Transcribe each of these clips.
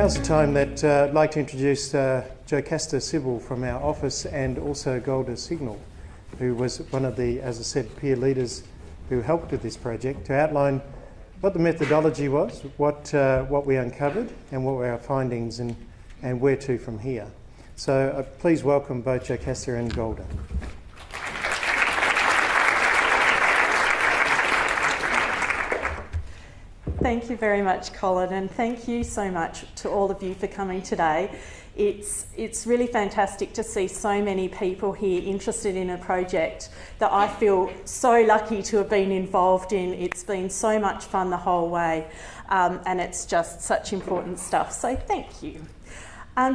now's the time that I'd like to introduce Jocasta Sibbel from our office, and also Golda Signal, who was one of the, as I said, peer leaders who helped with this project, to outline what the methodology was, what we uncovered, and what were our findings, and where to from here. So please welcome both Jocasta and Golda. Thank you very much, Colin, and thank you so much to all of you for coming today. It's really fantastic to see so many people here interested in a project that I feel so lucky to have been involved in. It's been so much fun the whole way, and it's just such important stuff, so thank you.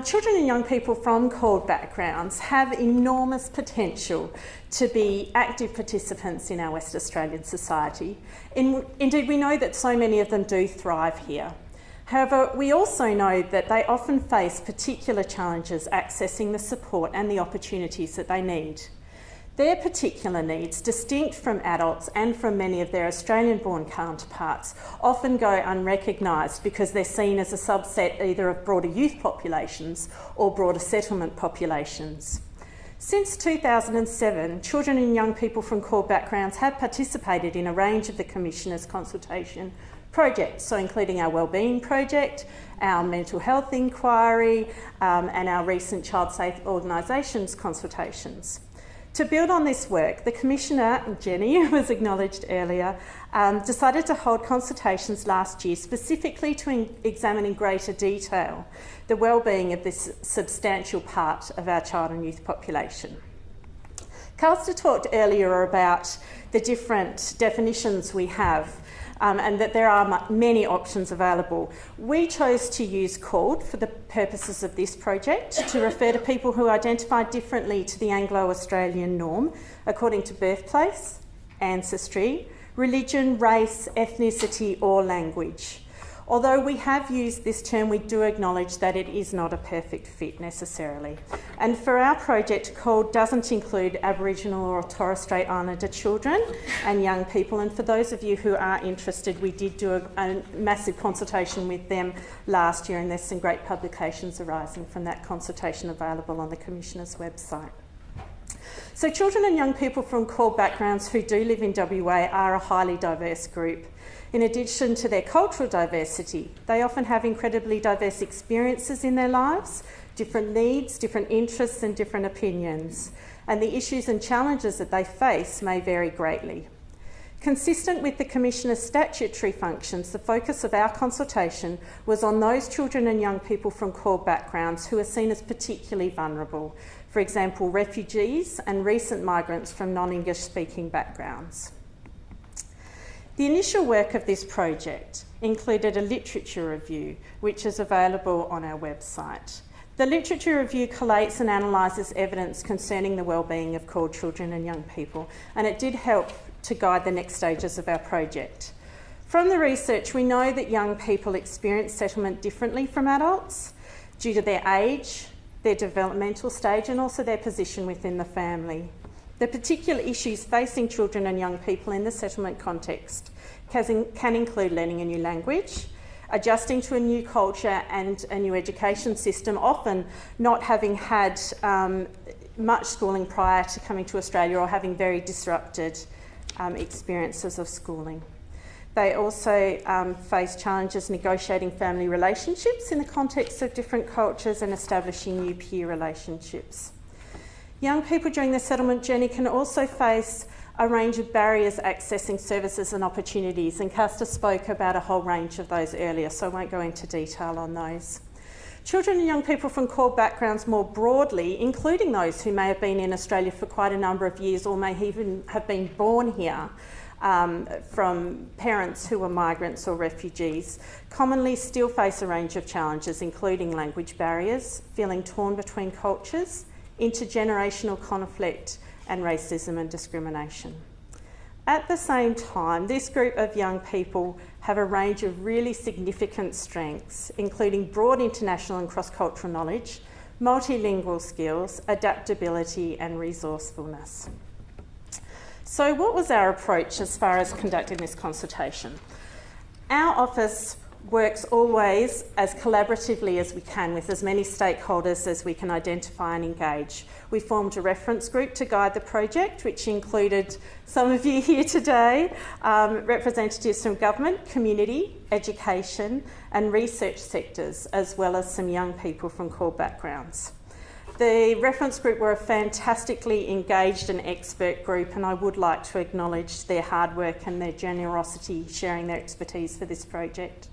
Children and young people from CALD backgrounds have enormous potential to be active participants in our West Australian society. Indeed, we know that so many of them do thrive here. However, we also know that they often face particular challenges accessing the support and the opportunities that they need. Their particular needs, distinct from adults and from many of their Australian-born counterparts, often go unrecognised because they're seen as a subset either of broader youth populations or broader settlement populations. Since 2007, children and young people from CALD backgrounds have participated in a range of the Commissioner's consultation projects, so including our Wellbeing Project, our Mental Health Inquiry, and our recent Child Safe Organisations consultations. To build on this work, the Commissioner, Jenny was acknowledged earlier, decided to hold consultations last year specifically to examine in greater detail the wellbeing of this substantial part of our child and youth population. Calsta talked earlier about the different definitions we have, and that there are many options available. We chose to use CALD for the purposes of this project to refer to people who identify differently to the Anglo-Australian norm according to birthplace, ancestry, religion, race, ethnicity or language. Although we have used this term, we do acknowledge that it is not a perfect fit necessarily. And for our project, CALD doesn't include Aboriginal or Torres Strait Islander children and young people. And for those of you who are interested, we did do a massive consultation with them last year, and there's some great publications arising from that consultation available on the Commissioner's website. So children and young people from CALD backgrounds who do live in WA are a highly diverse group. In addition to their cultural diversity, they often have incredibly diverse experiences in their lives, different needs, different interests and different opinions, and the issues and challenges that they face may vary greatly. Consistent with the Commissioner's statutory functions, the focus of our consultation was on those children and young people from CALD backgrounds who are seen as particularly vulnerable, for example, refugees and recent migrants from non-English speaking backgrounds. The initial work of this project included a literature review, which is available on our website. The literature review collates and analyses evidence concerning the wellbeing of CALD children and young people, and it did help to guide the next stages of our project. From the research, we know that young people experience settlement differently from adults due to their age, their developmental stage, and also their position within the family. The particular issues facing children and young people in the settlement context can include learning a new language, adjusting to a new culture and a new education system, often not having had much schooling prior to coming to Australia or having very disrupted experiences of schooling. They also face challenges negotiating family relationships in the context of different cultures and establishing new peer relationships. Young people during their settlement journey can also face a range of barriers accessing services and opportunities, and Casta spoke about a whole range of those earlier, so I won't go into detail on those. Children and young people from CALD backgrounds more broadly, including those who may have been in Australia for quite a number of years or may even have been born here from parents who are migrants or refugees, commonly still face a range of challenges, including language barriers, feeling torn between cultures, intergenerational conflict and racism and discrimination. At the same time, this group of young people have a range of really significant strengths, including broad international and cross-cultural knowledge, multilingual skills, adaptability and resourcefulness. So what was our approach as far as conducting this consultation? Our office works always as collaboratively as we can with as many stakeholders as we can identify and engage. We formed a reference group to guide the project, which included some of you here today, representatives from government, community, education and research sectors, as well as some young people from CALD backgrounds. The reference group were a fantastically engaged and expert group, and I would like to acknowledge their hard work and their generosity sharing their expertise for this project.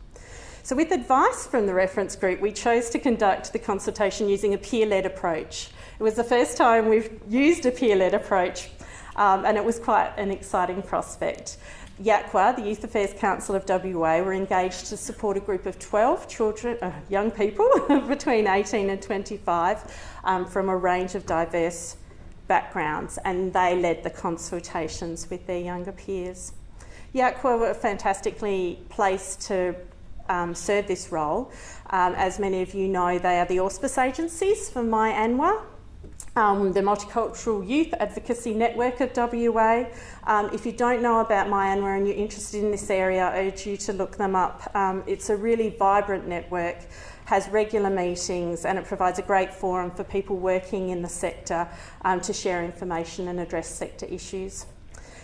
So with advice from the reference group, we chose to conduct the consultation using a peer-led approach. It was the first time we've used a peer-led approach, and it was quite an exciting prospect. YACWA, the Youth Affairs Council of WA, were engaged to support a group of 12 young people between 18 and 25 from a range of diverse backgrounds, and they led the consultations with their younger peers. YACWA were fantastically placed to serve this role. As many of you know, they are the auspice agencies for MyANWA, the Multicultural Youth Advocacy Network of WA. If you don't know about MyANWA and you're interested in this area, I urge you to look them up. It's a really vibrant network, has regular meetings, and it provides a great forum for people working in the sector to share information and address sector issues.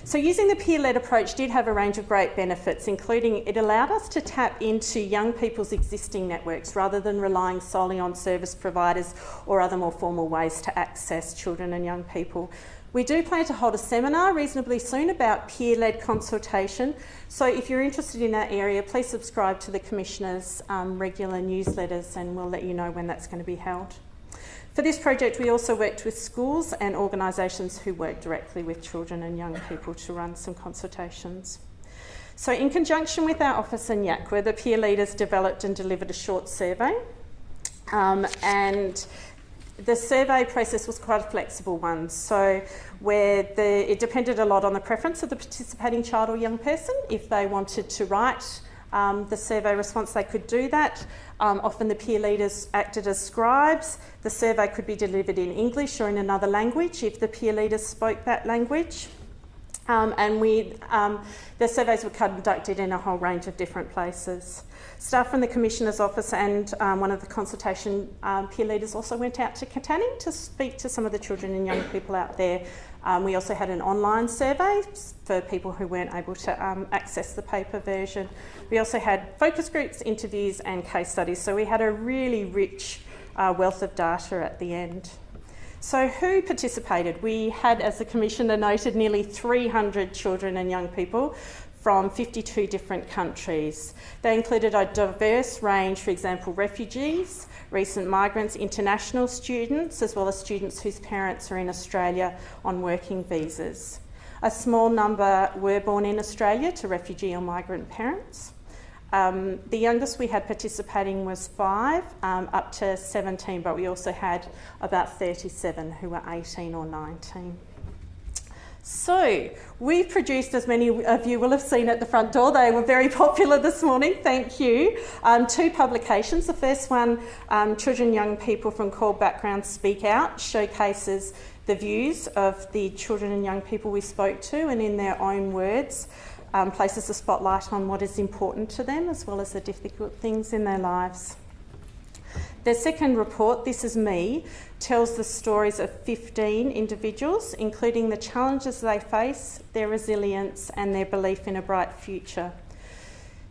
So using the peer-led approach did have a range of great benefits, including it allowed us to tap into young people's existing networks rather than relying solely on service providers or other more formal ways to access children and young people. We do plan to hold a seminar reasonably soon about peer-led consultation, so if you're interested in that area, please subscribe to the Commissioner's regular newsletters and we'll let you know when that's going to be held. For this project, we also worked with schools and organisations who work directly with children and young people to run some consultations. So in conjunction with our office in YACWA, the peer leaders developed and delivered a short survey, and the survey process was quite a flexible one, so it depended a lot on the preference of the participating child or young person. If they wanted to write the survey response, they could do that. Often the peer leaders acted as scribes. The survey could be delivered in English or in another language if the peer leaders spoke that language. The surveys were conducted in a whole range of different places. Staff from the Commissioner's office and one of the consultation peer leaders also went out to Katanning to speak to some of the children and young people out there. We also had an online survey for people who weren't able to access the paper version. We also had focus groups, interviews and case studies, so we had a really rich wealth of data at the end. So who participated? We had, as the Commissioner noted, nearly 300 children and young people from 52 different countries. They included a diverse range, for example, refugees, recent migrants, international students, as well as students whose parents are in Australia on working visas. A small number were born in Australia to refugee or migrant parents. The youngest we had participating was 5, up to 17, but we also had about 37 who were 18 or 19. So we've produced, as many of you will have seen at the front door, they were very popular this morning, thank you, 2 publications. The first one, Children and Young People from CALD Backgrounds Speak Out, showcases the views of the children and young people we spoke to, and in their own words, places a spotlight on what is important to them as well as the difficult things in their lives. The second report, This Is Me, tells the stories of 15 individuals, including the challenges they face, their resilience and their belief in a bright future.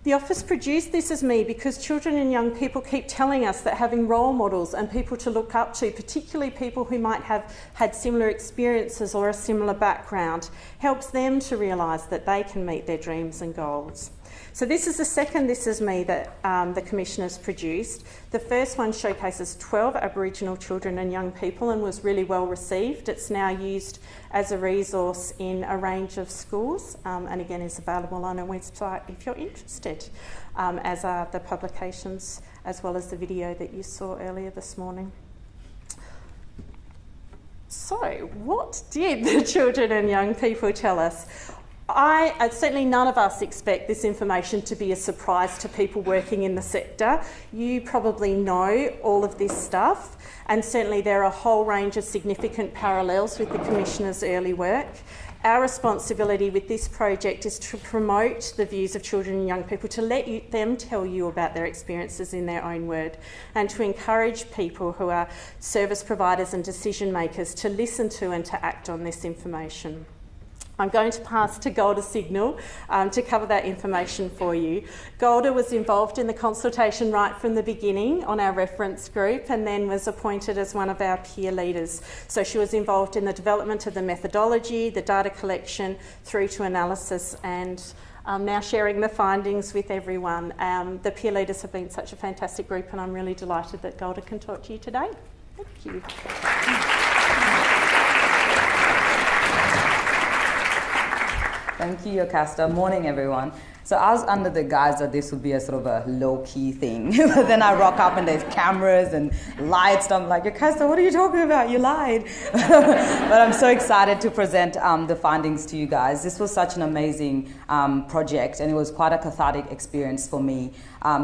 The office produced This Is Me because children and young people keep telling us that having role models and people to look up to, particularly people who might have had similar experiences or a similar background, helps them to realise that they can meet their dreams and goals. So this is the second This Is Me that the Commissioner's produced. The first one showcases 12 Aboriginal children and young people and was really well received. It's now used as a resource in a range of schools and again is available on our website if you're interested, as are the publications as well as the video that you saw earlier this morning. So what did the children and young people tell us? Certainly none of us expect this information to be a surprise to people working in the sector. You probably know all of this stuff, and certainly there are a whole range of significant parallels with the Commissioner's early work. Our responsibility with this project is to promote the views of children and young people, to let them tell you about their experiences in their own word, and to encourage people who are service providers and decision makers to listen to and to act on this information. I'm going to pass to Golda Signal to cover that information for you. Golda was involved in the consultation right from the beginning on our reference group, and then was appointed as one of our peer leaders. So she was involved in the development of the methodology, the data collection, through to analysis, and now sharing the findings with everyone. The peer leaders have been such a fantastic group, and I'm really delighted that Golda can talk to you today. Thank you. Thank you, Jocasta. Morning, everyone. So I was under the guise that this would be a sort of a low-key thing. But then I rock up and there's cameras and lights. And I'm like, Jocasta, what are you talking about? You lied. But I'm so excited to present the findings to you guys. This was such an amazing project, and it was quite a cathartic experience for me,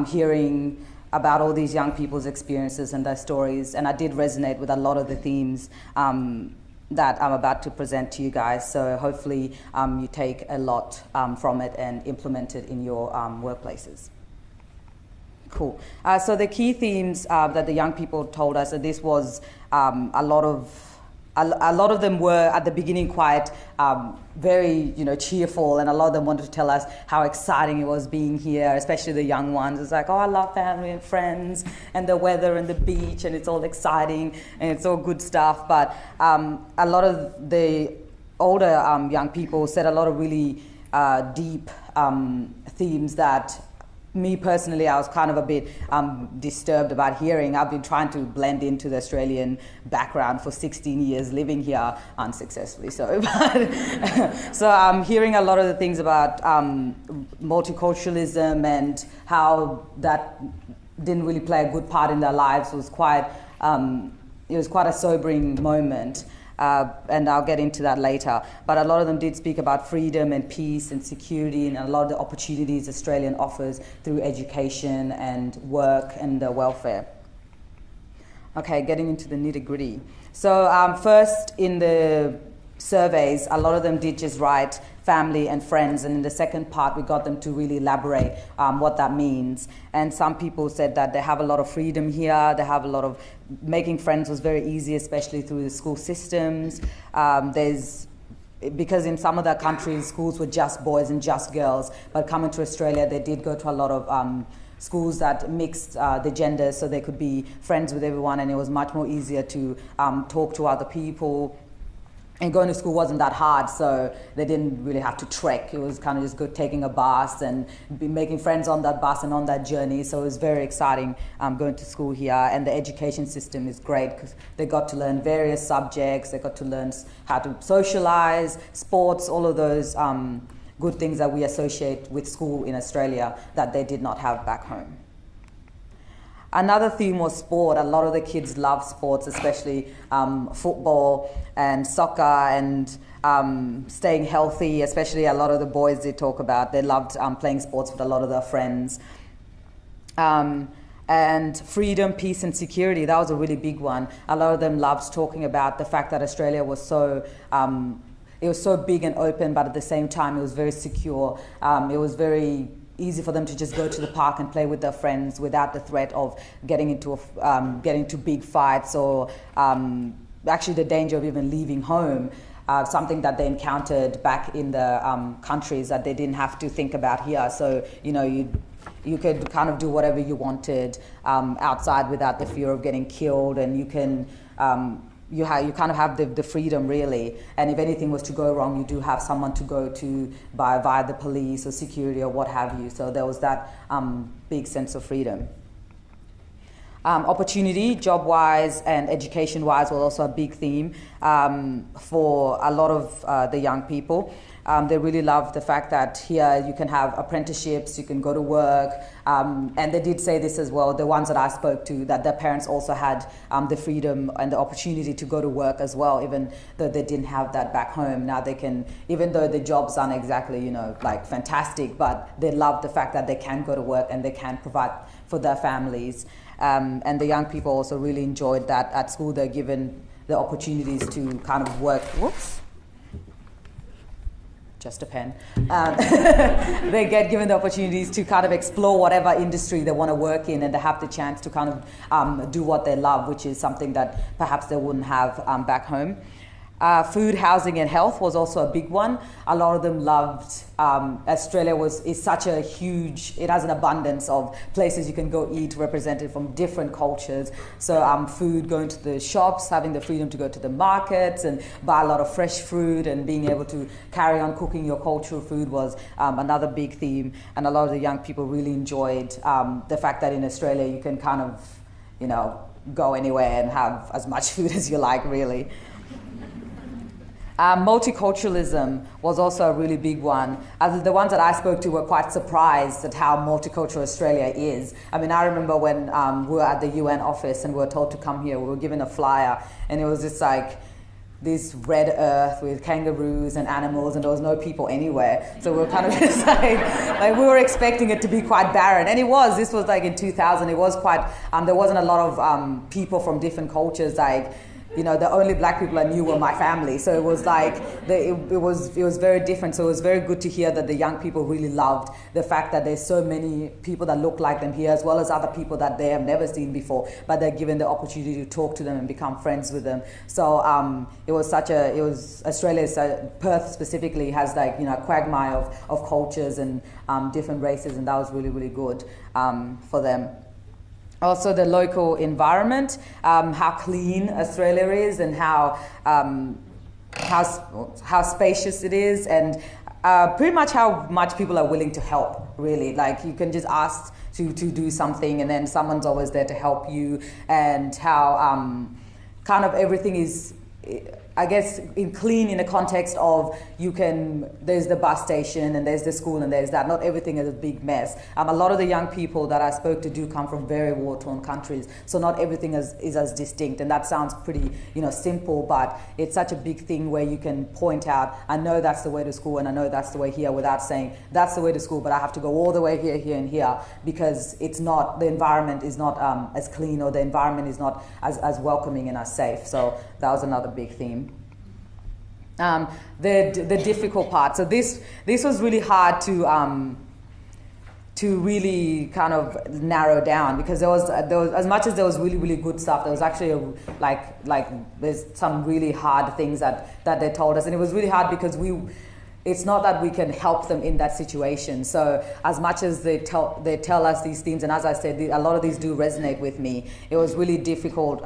hearing about all these young people's experiences and their stories. And I did resonate with a lot of the themes that I'm about to present to you guys. So hopefully you take a lot from it and implement it in your workplaces. Cool. So the key themes that the young people told us, that this was a lot of them were at the beginning quite very cheerful, and a lot of them wanted to tell us how exciting it was being here, especially the young ones. It's like, oh, I love family and friends and the weather and the beach, and it's all exciting and it's all good stuff. But a lot of the older young people said a lot of really deep themes that me personally, I was kind of a bit disturbed about hearing. I've been trying to blend into the Australian background for 16 years, living here unsuccessfully. So I'm hearing a lot of the things about multiculturalism and how that didn't really play a good part in their lives. It was quite a sobering moment. And I'll get into that later. But a lot of them did speak about freedom and peace and security, and a lot of the opportunities Australia offers through education and work and welfare. Okay, getting into the nitty-gritty. So first, in the surveys, a lot of them did just write family and friends, and in the second part we got them to really elaborate what that means. And some people said that they have a lot of freedom here, they have a lot of making friends was very easy, especially through the school systems. Because in some of the countries schools were just boys and just girls, but coming to Australia they did go to a lot of schools that mixed the genders, so they could be friends with everyone, and it was much more easier to talk to other people. And going to school wasn't that hard, so they didn't really have to trek. It was kind of just good taking a bus and making friends on that bus and on that journey. So it was very exciting going to school here. And the education system is great because they got to learn various subjects. They got to learn how to socialize, sports, all of those good things that we associate with school in Australia that they did not have back home. Another theme was sport. A lot of the kids love sports, especially football and soccer and staying healthy, especially a lot of the boys they talk about. They loved playing sports with a lot of their friends. And freedom, peace and security, that was a really big one. A lot of them loved talking about the fact that Australia was so it was so big and open, but at the same time it was very secure. It was very easy for them to just go to the park and play with their friends without the threat of getting into big fights or actually the danger of even leaving home. Something that they encountered back in the countries that they didn't have to think about here. So you could kind of do whatever you wanted outside without the fear of getting killed, and you can you kind of have the freedom really, and if anything was to go wrong, you do have someone to go to via the police or security or what have you. So there was that big sense of freedom. Opportunity, job-wise and education-wise, was also a big theme for a lot of the young people. They really love the fact that here you can have apprenticeships, you can go to work, and they did say this as well, the ones that I spoke to, that their parents also had the freedom and the opportunity to go to work as well, even though they didn't have that back home. Now they can, even though the jobs aren't exactly, like fantastic, but they love the fact that they can go to work and they can provide for their families. And the young people also really enjoyed that at school. They're given the opportunities to kind of work. Whoops. Just a pen. They get given the opportunities to kind of explore whatever industry they want to work in, and they have the chance to kind of do what they love, which is something that perhaps they wouldn't have back home. Food, housing, and health was also a big one. A lot of them loved Australia is such a huge, it has an abundance of places you can go eat represented from different cultures. So food, going to the shops, having the freedom to go to the markets and buy a lot of fresh fruit, and being able to carry on cooking your cultural food was another big theme. And a lot of the young people really enjoyed the fact that in Australia you can kind of, go anywhere and have as much food as you like, really. Multiculturalism was also a really big one. The ones that I spoke to were quite surprised at how multicultural Australia is. I mean, I remember when we were at the UN office and we were told to come here, we were given a flyer, and it was just like this red earth with kangaroos and animals, and there was no people anywhere. So we were kind of just like we were expecting it to be quite barren, and it was. This was like in 2000. It was quite. There wasn't a lot of people from different cultures. The only black people I knew were my family. So it was like, it was very different. So it was very good to hear that the young people really loved the fact that there's so many people that look like them here, as well as other people that they have never seen before, but they're given the opportunity to talk to them and become friends with them. So Australia, Perth specifically has like, a quagmire of cultures and different races, and that was really, really good for them. Also the local environment, how clean Australia is, and how spacious it is, and pretty much how much people are willing to help, really. Like, you can just ask to do something, and then someone's always there to help you, and how kind of everything is, I guess, clean in the context of there's the bus station and there's the school and there's that. Not everything is a big mess. A lot of the young people that I spoke to do come from very war-torn countries, so not everything is as distinct. And that sounds pretty, simple, but it's such a big thing where you can point out, I know that's the way to school and I know that's the way here, without saying that's the way to school, but I have to go all the way here, here, and here, because it's not, the environment is not as clean, or the environment is not as welcoming and as safe. So that was another big theme. The difficult part. So this was really hard to really kind of narrow down, because there was as much as there was really, really good stuff, there was actually there's some really hard things that they told us, and it was really hard because it's not that we can help them in that situation. So as much as they tell us these things, and as I said, a lot of these do resonate with me, it was really difficult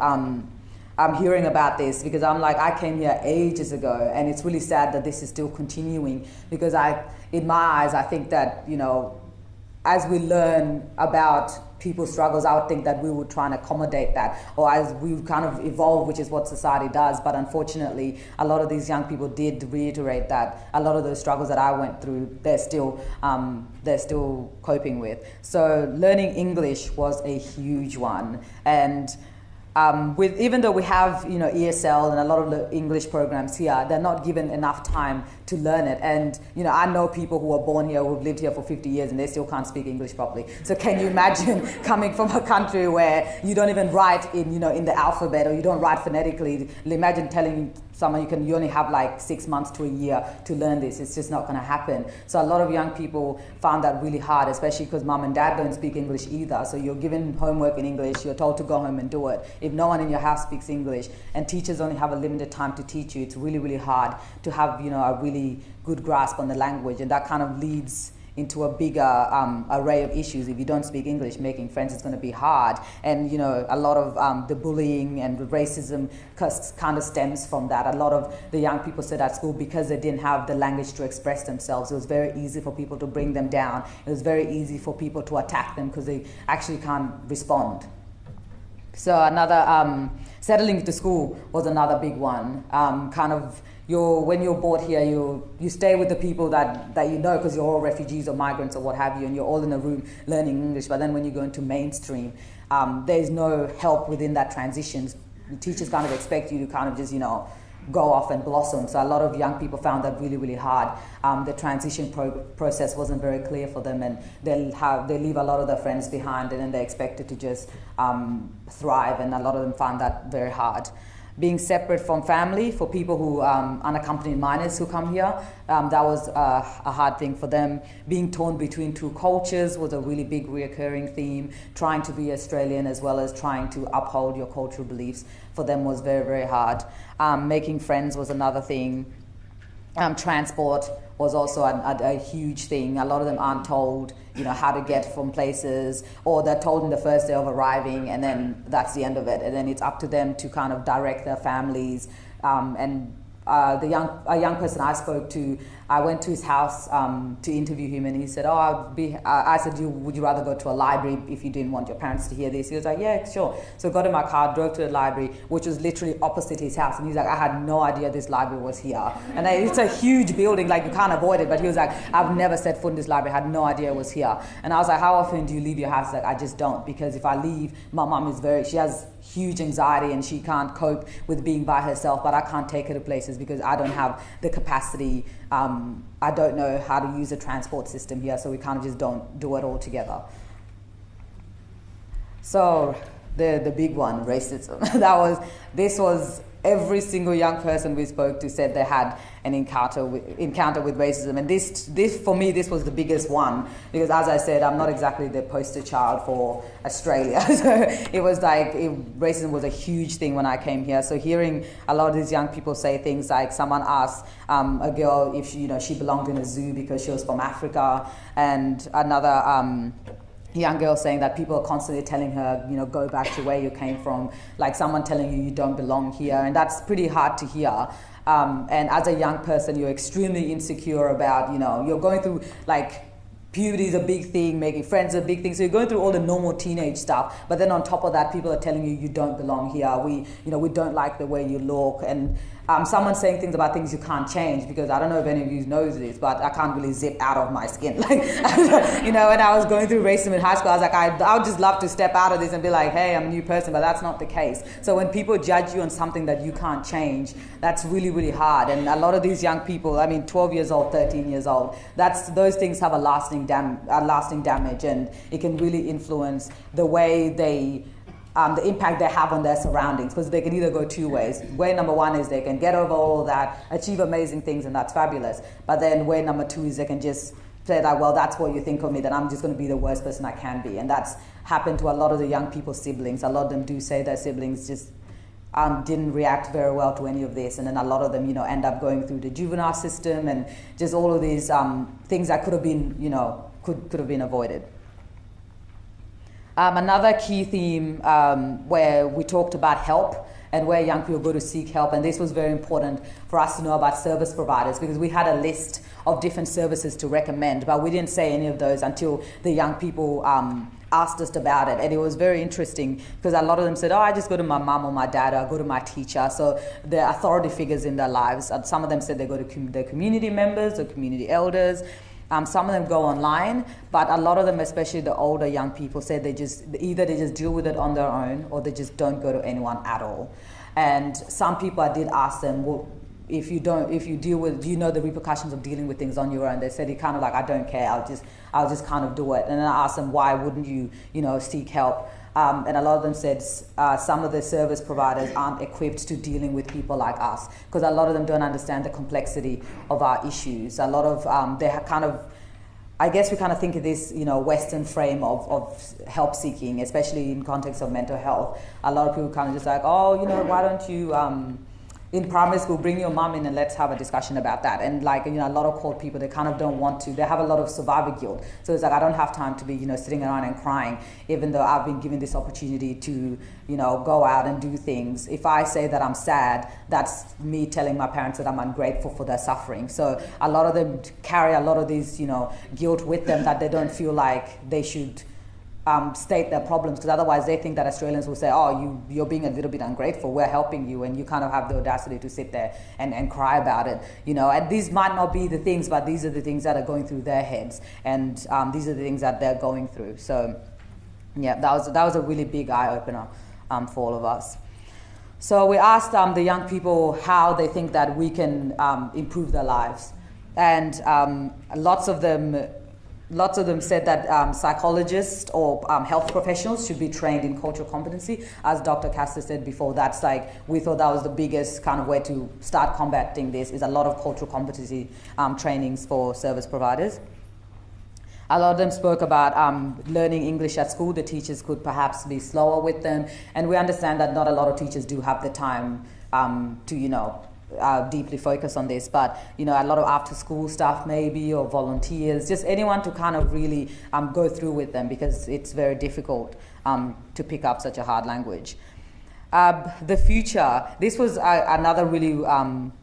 I'm hearing about this, because I'm like, I came here ages ago, and it's really sad that this is still continuing, because in my eyes, I think that, as we learn about people's struggles, I would think that we would try and accommodate that, or as we kind of evolve, which is what society does. But unfortunately, a lot of these young people did reiterate that a lot of those struggles that I went through, they're still coping with. So learning English was a huge one, and even though we have ESL and a lot of the English programs here, they're not given enough time to learn it. And I know people who are born here, who've lived here for 50 years, and they still can't speak English properly. So can you imagine coming from a country where you don't even write in the alphabet, or you don't write phonetically? Imagine telling someone you only have like 6 months to a year to learn this. It's just not going to happen. So a lot of young people found that really hard, especially because mom and dad don't speak English either. So you're given homework in English, you're told to go home and do it. If no one in your house speaks English, and teachers only have a limited time to teach you, it's really, really hard to have a really good grasp on the language. And that kind of leads into a bigger array of issues. If you don't speak English, making friends is going to be hard. And a lot of the bullying and the racism kind of stems from that. A lot of the young people said at school, because they didn't have the language to express themselves, it was very easy for people to bring them down. It was very easy for people to attack them because they actually can't respond. So another, settling to school was another big one. When you're brought here, you stay with the people that you know, because you're all refugees or migrants or what have you, and you're all in a room learning English. But then when you go into mainstream, there's no help within that transition. The teachers kind of expect you to kind of just, go off and blossom. So a lot of young people found that really, really hard. The transition process wasn't very clear for them, and they leave a lot of their friends behind, and then they're expected to just thrive, and a lot of them found that very hard. Being separate from family for people who unaccompanied minors who come here, that was a hard thing for them. Being torn between two cultures was a really big reoccurring theme. Trying to be Australian as well as trying to uphold your cultural beliefs for them was very, very hard. Making friends was another thing. Transport was also a huge thing. A lot of them aren't told, how to get from places, or they're told in the first day of arriving, and then that's the end of it. And then it's up to them to kind of direct their families. A young person I spoke to, I went to his house to interview him, and he said, I said, would you rather go to a library if you didn't want your parents to hear this? He was like, yeah, sure. So I got in my car, drove to the library, which was literally opposite his house. And he's like, I had no idea this library was here. And it's a huge building, like you can't avoid it. But he was like, I've never set foot in this library, had no idea it was here. And I was like, how often do you leave your house? He's like, I just don't, because if I leave, my mom she has huge anxiety and she can't cope with being by herself, but I can't take her to places because I don't have the capacity. I don't know how to use a transport system here, so we kind of just don't do it all together. So the big one, racism. This was every single young person we spoke to said they had an encounter with racism, and this for me, this was the biggest one, because as I said, I'm not exactly the poster child for Australia. So it was like racism was a huge thing when I came here. So hearing a lot of these young people say things like, someone asked a girl if she belonged in a zoo because she was from Africa, and another young girl saying that people are constantly telling her, go back to where you came from, like someone telling you don't belong here, and that's pretty hard to hear. And as a young person, you're extremely insecure about, you're going through, like, puberty is a big thing, making friends is a big thing, so you're going through all the normal teenage stuff, but then on top of that, people are telling you don't belong here, we don't like the way you look, and someone saying things about things you can't change, because I don't know if any of you knows this, but I can't really zip out of my skin. Like, when I was going through racism in high school, I was like, I would just love to step out of this and be like, hey, I'm a new person, but that's not the case. So when people judge you on something that you can't change, that's really, really hard. And a lot of these young people, 12 years old, 13 years old, those things have a lasting damage, and it can really influence the way the impact they have on their surroundings, because they can either go two ways. Way number one is they can get over all that, achieve amazing things, and that's fabulous. But then way number two is they can just say that, well, that's what you think of me, then I'm just going to be the worst person I can be. And that's happened to a lot of the young people's siblings. A lot of them do say their siblings just didn't react very well to any of this, and then a lot of them, end up going through the juvenile system, and just all of these things that could have been, could have been avoided. Another key theme where we talked about help and where young people go to seek help, and this was very important for us to know about service providers, because we had a list of different services to recommend, but we didn't say any of those until the young people asked us about it. And it was very interesting, because a lot of them said, I just go to my mum or my dad, or I go to my teacher, so they're authority figures in their lives. And some of them said they go to their community members or community elders. Some of them go online, but a lot of them, especially the older young people, said they just deal with it on their own, or they just don't go to anyone at all. And some people, I did ask them, well, do you know the repercussions of dealing with things on your own? They said it kind of like, I don't care, I'll just kind of do it. And then I asked them, why wouldn't you, seek help? And a lot of them said some of the service providers aren't equipped to dealing with people like us, because a lot of them don't understand the complexity of our issues. A lot of I guess we kind of think of this, Western frame of help seeking, especially in context of mental health. A lot of people kind of just like, why don't you, in primary school, bring your mom in and let's have a discussion about that. And a lot of CALD people, they kind of don't want to. They have a lot of survivor guilt. So it's like, I don't have time to be, sitting around and crying, even though I've been given this opportunity to, go out and do things. If I say that I'm sad, that's me telling my parents that I'm ungrateful for their suffering. So a lot of them carry a lot of these, guilt with them, that they don't feel like they should state their problems, because otherwise they think that Australians will say, oh, you're being a little bit ungrateful, we're helping you, and you kind of have the audacity to sit there and cry about it, you know. And these might not be the things, but these are the things that are going through their heads, and these are the things that they're going through. So yeah, that was a really big eye-opener for all of us. So we asked the young people how they think that we can improve their lives, and lots of them said that psychologists or health professionals should be trained in cultural competency. As Dr. Jocasta said before, that's like, we thought that was the biggest kind of way to start combating this, is a lot of cultural competency trainings for service providers. A lot of them spoke about learning English at school. The teachers could perhaps be slower with them. And we understand that not a lot of teachers do have the time to, you know, deeply focus on this, but you know, a lot of after school stuff maybe, or volunteers, just anyone to kind of really go through with them, because it's very difficult to pick up such a hard language. The future, this was another really,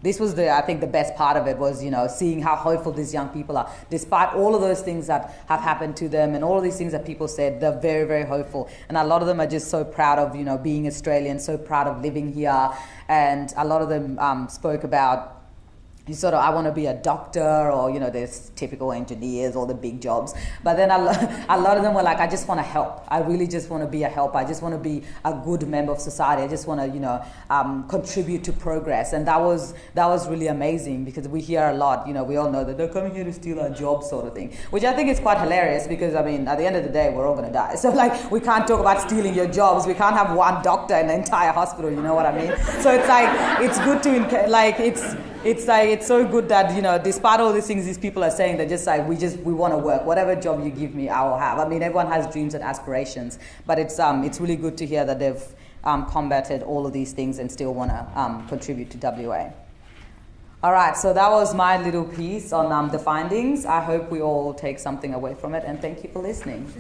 this was I think the best part of it was, you know, seeing how hopeful these young people are. Despite all of those things that have happened to them and all of these things that people said, they're very, very hopeful. And a lot of them are just so proud of, you know, being Australian, so proud of living here. And a lot of them spoke about, I want to be a doctor, or, you know, there's typical engineers or the big jobs. But then a lot of them were like, I just want to help. I really just want to be a helper. I just want to be a good member of society. I just want to, you know, contribute to progress. And that was really amazing, because we hear a lot, you know, we all know that they're coming here to steal our jobs, sort of thing, which I think is quite hilarious, because, I mean, at the end of the day, we're all going to die. So, like, we can't talk about stealing your jobs. We can't have one doctor in the entire hospital, you know what I mean? So it's like, it's good to, like, it's so good that, you know, despite all these things these people are saying, they're just like, we want to work. Whatever job you give me, I will have. I mean, everyone has dreams and aspirations, but it's really good to hear that they've combated all of these things and still want to contribute to WA. All right, so that was my little piece on the findings. I hope we all take something away from it, and thank you for listening.